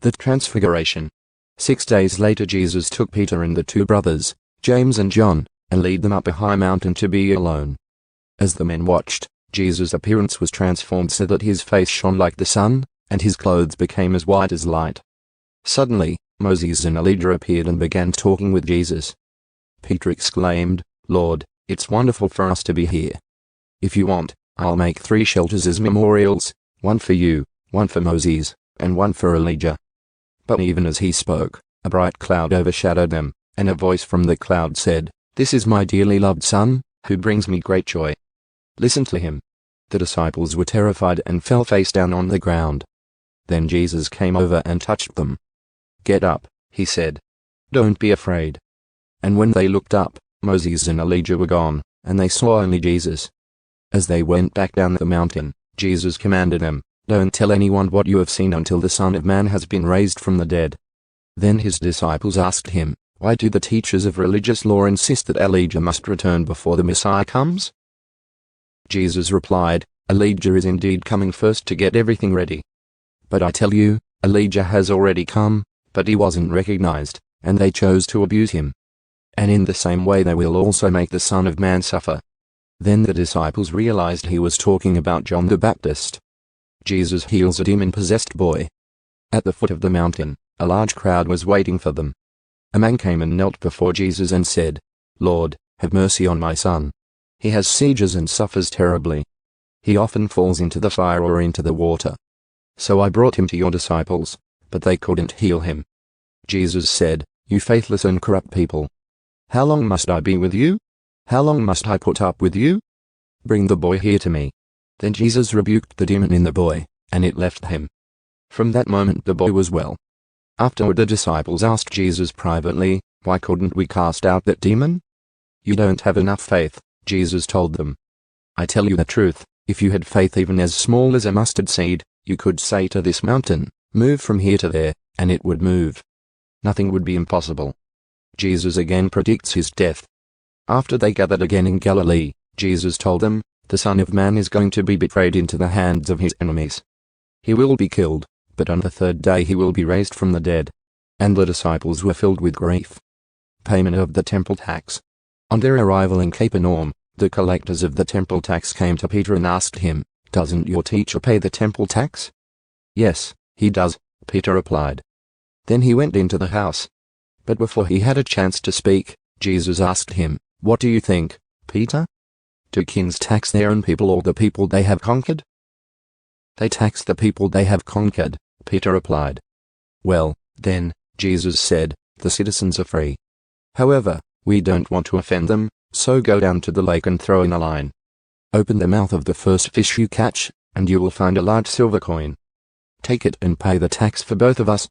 The Transfiguration. 6 days later Jesus took Peter and the 2 brothers, James and John, and led them up a high mountain to be alone. As the men watched, Jesus' appearance was transformed so that his face shone like the sun, and his clothes became as white as light. Suddenly, Moses and Elijah appeared and began talking with Jesus. Peter exclaimed, "Lord, it's wonderful for us to be here. If you want, I'll make 3 shelters as memorials, one for you, one for Moses, and one for Elijah." But even as he spoke, a bright cloud overshadowed them, and a voice from the cloud said, "This is my dearly loved Son, who brings me great joy. Listen to him." The disciples were terrified and fell face down on the ground. Then Jesus came over and touched them. "Get up," he said. "Don't be afraid." And when they looked up, Moses and Elijah were gone, and they saw only Jesus. As they went back down the mountain, Jesus commanded them, "Don't tell anyone what you have seen until the Son of Man has been raised from the dead." Then his disciples asked him, "Why do the teachers of religious law insist that Elijah must return before the Messiah comes?" Jesus replied, "Elijah is indeed coming first to get everything ready. But I tell you, Elijah has already come, but he wasn't recognized, and they chose to abuse him. And in the same way they will also make the Son of Man suffer." Then the disciples realized he was talking about John the Baptist. Jesus heals a demon-possessed boy. At the foot of the mountain, a large crowd was waiting for them. A man came and knelt before Jesus and said, "Lord, have mercy on my son. He has seizures and suffers terribly. He often falls into the fire or into the water. So I brought him to your disciples, but they couldn't heal him." Jesus said, "You faithless and corrupt people. How long must I be with you? How long must I put up with you? Bring the boy here to me." Then Jesus rebuked the demon in the boy, and it left him. From that moment the boy was well. Afterward the disciples asked Jesus privately, "Why couldn't we cast out that demon?" "You don't have enough faith," Jesus told them. "I tell you the truth, if you had faith even as small as a mustard seed, you could say to this mountain, 'Move from here to there,' and it would move. Nothing would be impossible." Jesus again predicts his death. After they gathered again in Galilee, Jesus told them, "The Son of Man is going to be betrayed into the hands of his enemies. He will be killed, but on the 3rd day he will be raised from the dead." And the disciples were filled with grief. Payment of the temple tax. On their arrival in Capernaum, the collectors of the temple tax came to Peter and asked him, "Doesn't your teacher pay the temple tax?" "Yes, he does," Peter replied. Then he went into the house. But before he had a chance to speak, Jesus asked him, "What do you think, Peter? Do kings tax their own people or the people they have conquered?" "They tax the people they have conquered," Peter replied. "Well, then," Jesus said, "the citizens are free. However, we don't want to offend them, so go down to the lake and throw in a line. Open the mouth of the first fish you catch, and you will find a large silver coin. Take it and pay the tax for both of us,